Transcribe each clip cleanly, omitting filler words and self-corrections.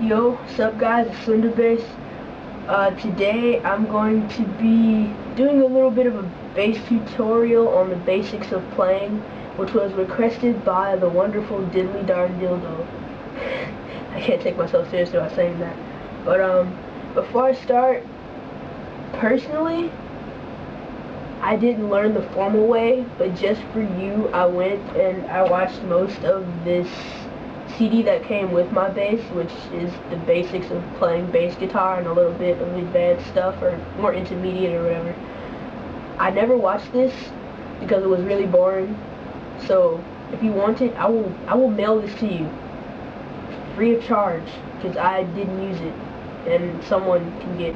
Yo, what's up guys, it's Slender Bass. Today I'm going to be doing a little bit of a bass tutorial on the basics of playing, which was requested by the wonderful Diddly Darn Dildo. I can't take myself seriously while saying that. But before I start, personally, I didn't learn the formal way, but just for you, I went and I watched most of this CD that came with my bass, which is the basics of playing bass guitar and a little bit of advanced stuff, or more intermediate or whatever. I never watched this because it was really boring, so if you want it, I will mail this to you free of charge, because I didn't use it and someone can get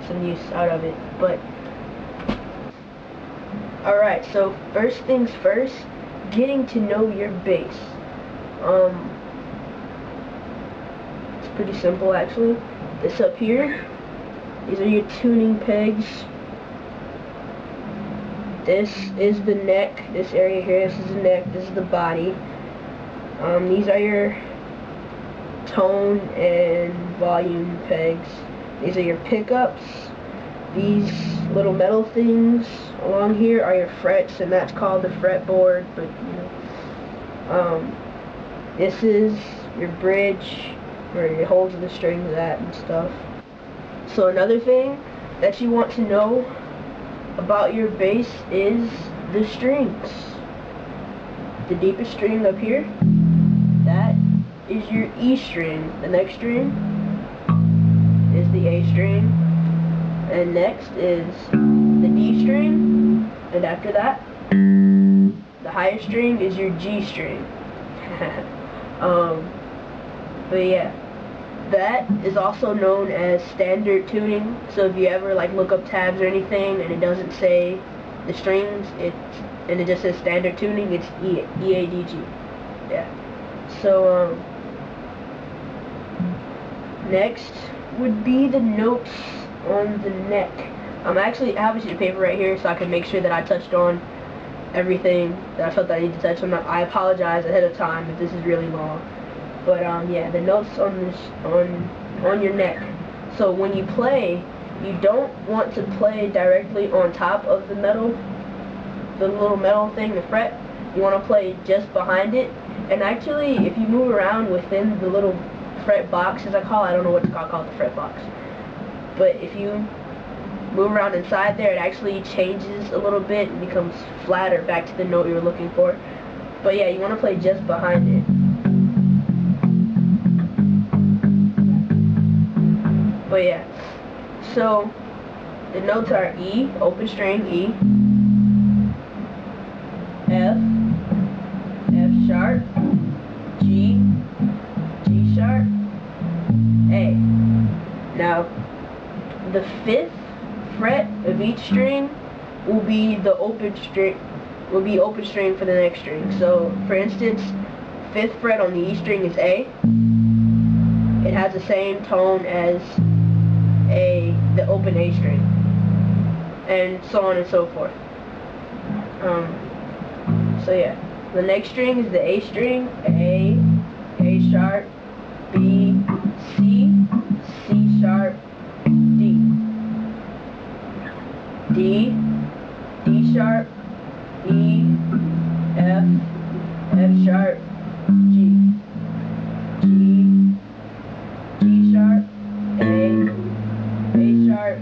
some use out of it. But alright, so first things first, getting to know your bass. It's pretty simple actually. This up here, these are your tuning pegs. This is the neck, this area here, this is the neck, this is the body. These are your tone and volume pegs. These are your pickups. These little metal things along here are your frets, and that's called the fretboard, but you know. This is your bridge, where your holds the strings at and stuff. So another thing that you want to know about your bass is the strings. The deepest string up here, that is your E string. The next string is the A string, and next is the D string, and after that, the highest string is your G string. But yeah, that is also known as standard tuning. So if you ever like look up tabs or anything and it doesn't say the strings, and it just says standard tuning, it's E-A-D-G. Yeah. So next would be the notes on the neck. Actually, I have a sheet of paper right here so I can make sure that I touched on everything that I felt that I needed to touch on. I apologize ahead of time if this is really long. But yeah, the notes on this on your neck. So when you play, you don't want to play directly on top of the metal, the little metal thing, the fret. You want to play just behind it. And actually, if you move around within the little fret box, as I call it, I don't know what to call it, the fret box. But if you move around inside there, it actually changes a little bit and becomes flatter back to the note you were looking for. But yeah, you want to play just behind it. But yeah, so the notes are E, open string E, F, F sharp, G, G sharp, A. Now, the 5th fret of each string will be the open string, for the next string. So, for instance, 5th fret on the E string is A. It has the same tone as the open A string, and so on and so forth. So yeah, the next string is the A string, A, A sharp, B, C, C sharp, D, D, D sharp, E, F, F sharp, G, G, G sharp, A, A sharp,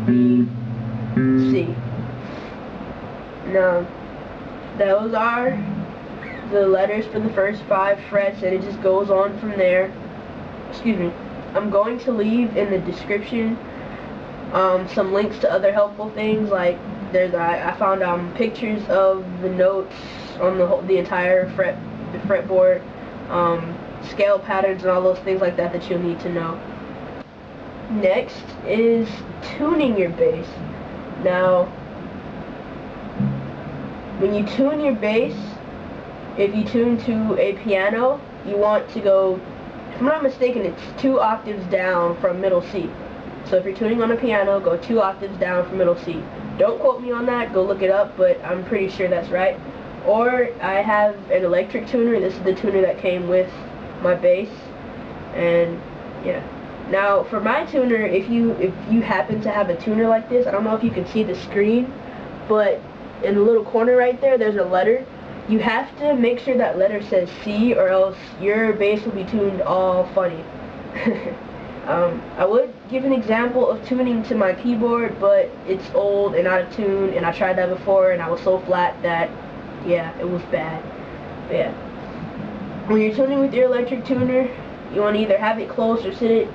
B, C. Now, those are the letters for the first 5 frets, and it just goes on from there. Excuse me. I'm going to leave in the description some links to other helpful things, like I found pictures of the notes on the entire fretboard, scale patterns and all those things like that you'll need to know. Next is tuning your bass. Now, when you tune your bass, if you tune to a piano, you want to go, if I'm not mistaken, it's 2 octaves down from middle C. So if you're tuning on a piano, go 2 octaves down from middle C. Don't quote me on that, go look it up, but I'm pretty sure that's right. Or I have an electric tuner. This is the tuner that came with my bass, and Yeah. Now for my tuner, if you happen to have a tuner like this, I don't know if you can see the screen, but in the little corner right there, there's a letter. You have to make sure that letter says C, or else your bass will be tuned all funny. I would give an example of tuning to my keyboard, but it's old and out of tune, and I tried that before, and I was so flat that, yeah, it was bad. But yeah. When you're tuning with your electric tuner, you want to either have it close or sit it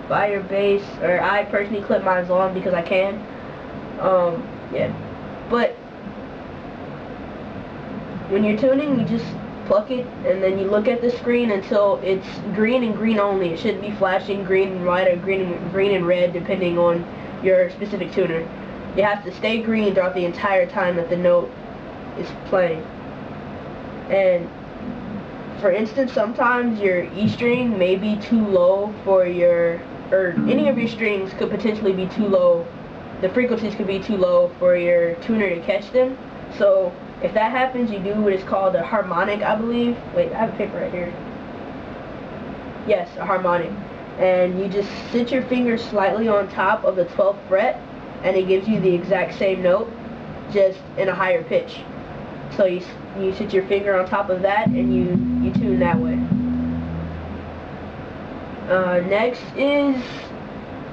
by your bass, or I personally clip mine on because I can. Yeah. But when you're tuning, you just pluck it, and then you look at the screen until it's green and green only. It shouldn't be flashing green and white or green and red, depending on your specific tuner. You have to stay green throughout the entire time that the note is playing. And for instance, sometimes your E string may be too low for your, or any of your strings could potentially be too low. The frequencies could be too low for your tuner to catch them. So if that happens, you do what is called a harmonic, I believe. Wait, I have a paper right here. Yes, a harmonic. And you just sit your finger slightly on top of the 12th fret, and it gives you the exact same note, just in a higher pitch. So you sit your finger on top of that, and you tune that way. Next is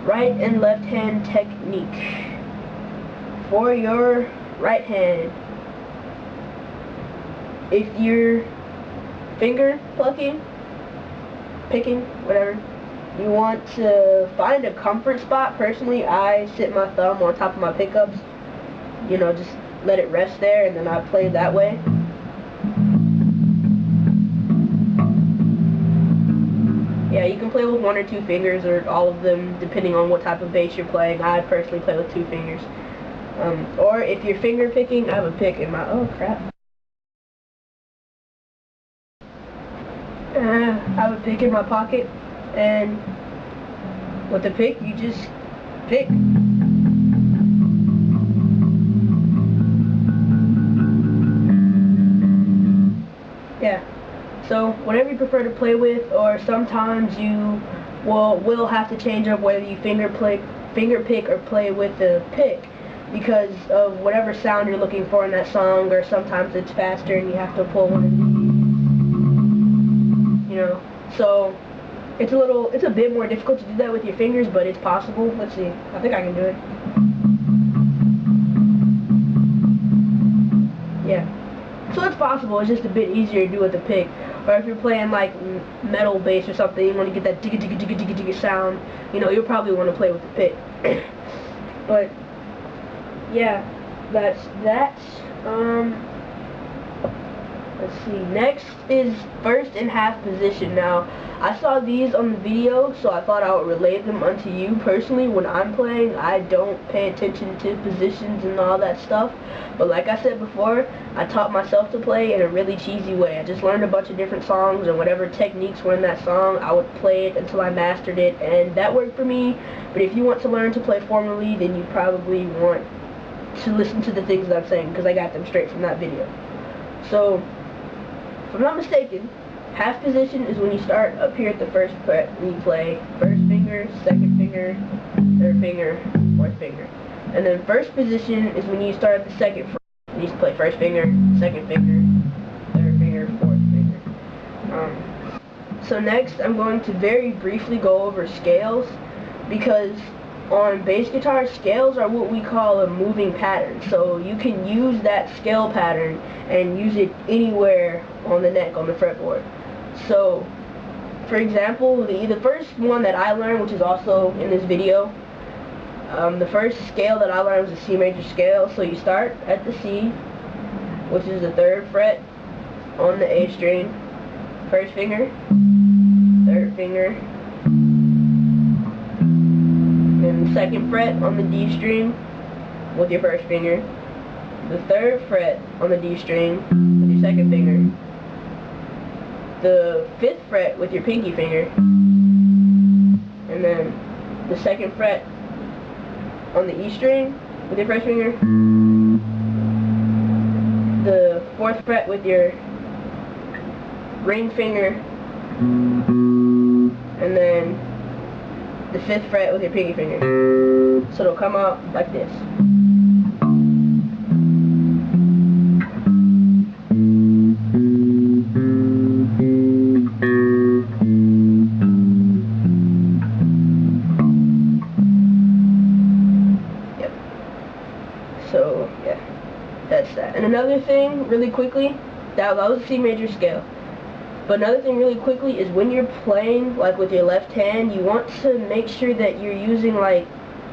right and left hand technique. For your right hand, if you're finger picking, whatever, you want to find a comfort spot. Personally, I sit my thumb on top of my pickups, you know, just let it rest there, and then I play that way. Yeah, you can play with 1 or 2 fingers, or all of them, depending on what type of bass you're playing. I personally play with 2 fingers. Or if you're finger picking, I have a pick in my, oh crap. I have a pick in my pocket, and with the pick, you just pick. Yeah. So whatever you prefer to play with, or sometimes you will have to change up whether you finger pick or play with the pick, because of whatever sound you're looking for in that song, or sometimes it's faster and you have to pull one of these, you know. So it's a bit more difficult to do that with your fingers, but it's possible. Let's see. I think I can do it. Yeah. So it's possible. It's just a bit easier to do with the pick. Or if you're playing like metal bass or something, you want to get that digga digga digga digga digga sound, you know, you'll probably want to play with the pick. But yeah, that's that. Let's see. Next is first and half position. Now, I saw these on the video, so I thought I would relate them unto you. Personally, when I'm playing, I don't pay attention to positions and all that stuff. But like I said before, I taught myself to play in a really cheesy way. I just learned a bunch of different songs, and whatever techniques were in that song, I would play it until I mastered it, and that worked for me. But if you want to learn to play formally, then you probably want to listen to the things that I'm saying, because I got them straight from that video. So, if I'm not mistaken, half position is when you start up here at the first fret, and you play first finger, second finger, third finger, fourth finger. And then first position is when you start at the second fret, and you play first finger, second finger, third finger, fourth finger. So next, I'm going to very briefly go over scales, because on bass guitar, scales are what we call a moving pattern. So you can use that scale pattern and use it anywhere on the neck, on the fretboard. So, for example, the first one that I learned, which is also in this video, the first scale that I learned was a C major scale. So you start at the C, which is the 3rd fret on the A string, first finger, third finger, then the 2nd fret on the D string with your first finger, the 3rd fret on the D string with your second finger, the 5th fret with your pinky finger, and then the 2nd fret on the E string with your first finger, the 4th fret with your ring finger, and then the 5th fret with your pinky finger. So it'll come out like this. Yep. So, yeah. That's that. And another thing, really quickly, that was a C major scale. But another thing really quickly is when you're playing, like with your left hand, you want to make sure that you're using like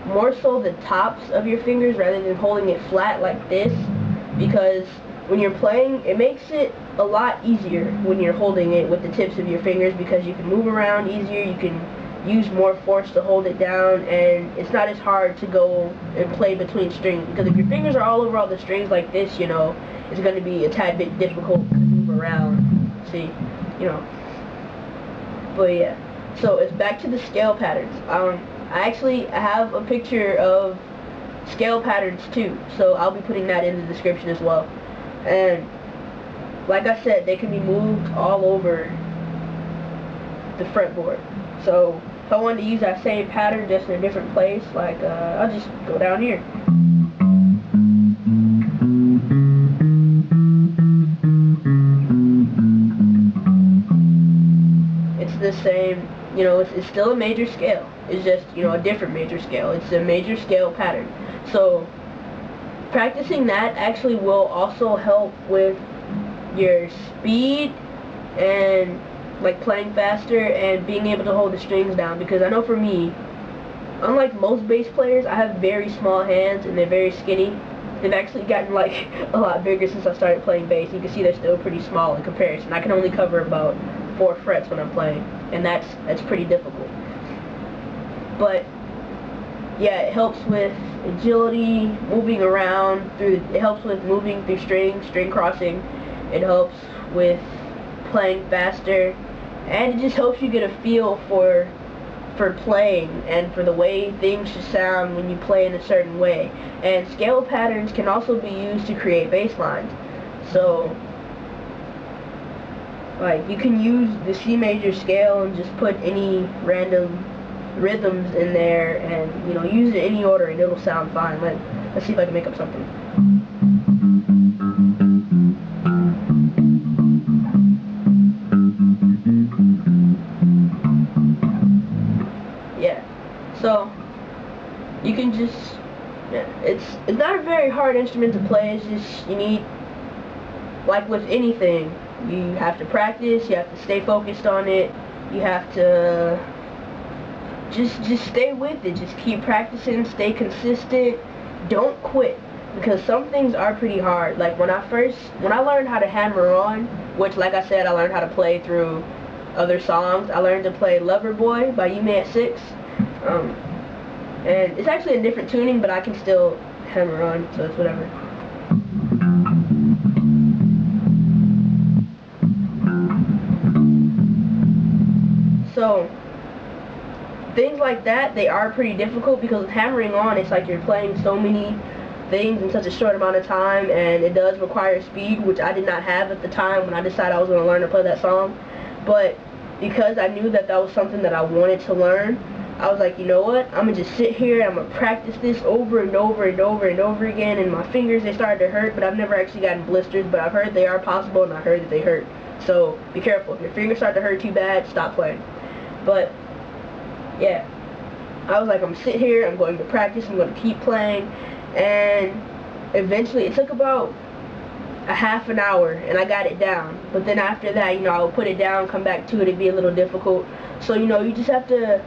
more so the tops of your fingers rather than holding it flat like this, because when you're playing, it makes it a lot easier when you're holding it with the tips of your fingers, because you can move around easier, you can use more force to hold it down, and it's not as hard to go and play between strings, because if your fingers are all over all the strings like this, you know, it's going to be a tad bit difficult to move around, see, you know. But yeah, so it's back to the scale patterns. I have a picture of scale patterns too, so I'll be putting that in the description as well. And like I said, they can be moved all over the fretboard. So if I wanted to use that same pattern just in a different place, like I'll just go down here. It's the same, you know, it's still a major scale. It's just, you know, a different major scale. It's a major scale pattern. So practicing that actually will also help with your speed and like playing faster and being able to hold the strings down, because I know for me, unlike most bass players, I have very small hands and they're very skinny. They've actually gotten like a lot bigger since I started playing bass. You can see they're still pretty small in comparison. I can only cover about 4 frets when I'm playing, and that's pretty difficult. But yeah, it helps with agility, moving around through, it helps with moving through string crossing, it helps with playing faster, and it just helps you get a feel for playing and for the way things should sound when you play in a certain way. And scale patterns can also be used to create bass lines. So like you can use the C major scale and just put any random rhythms in there and, you know, use it in any order and it'll sound fine. Let's see if I can make up something. Yeah, so you can just, yeah, it's not a very hard instrument to play. It's just, you need, like with anything, you have to practice, you have to stay focused on it, you have to just stay with it, just keep practicing, stay consistent, don't quit, because some things are pretty hard. Like when I learned how to hammer on, which like I said, I learned how to play through other songs. I learned to play Lover Boy by You May at 6, and it's actually a different tuning, but I can still hammer on, so it's whatever. So things like that, they are pretty difficult, because with hammering on, it's like you're playing so many things in such a short amount of time, and it does require speed, which I did not have at the time when I decided I was going to learn to play that song. But because I knew that that was something that I wanted to learn, I was like, you know what, I'm going to just sit here and I'm going to practice this over and over and over and over again, and my fingers, they started to hurt, but I've never actually gotten blisters, but I've heard they are possible, and I heard that they hurt. So be careful. If your fingers start to hurt too bad, stop playing. But yeah, I was like, I'm gonna sit here, I'm going to practice, I'm going to keep playing, and eventually it took about a half an hour and I got it down. But then after that, you know, I would put it down, come back to it, it'd be a little difficult. So, you know, you just have to,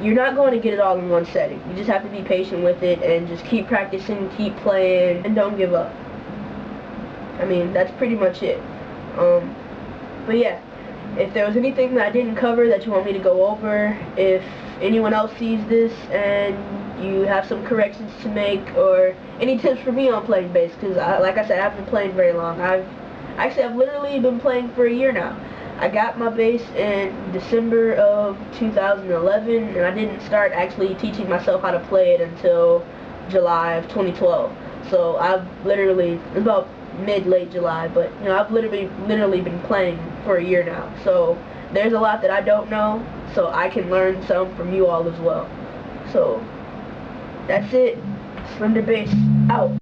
you're not going to get it all in one setting. You just have to be patient with it and just keep practicing, keep playing, and don't give up. I mean, that's pretty much it. But yeah, if there was anything that I didn't cover that you want me to go over, if anyone else sees this and you have some corrections to make, or any tips for me on playing bass, because like I said, I haven't been playing very long. I've literally been playing for a year now. I got my bass in December of 2011, and I didn't start actually teaching myself how to play it until July of 2012. So I've literally, it's about mid-late July, but you know, I've literally been playing for a year now. So there's a lot that I don't know, so I can learn some from you all as well. So that's it. Slender Bass out.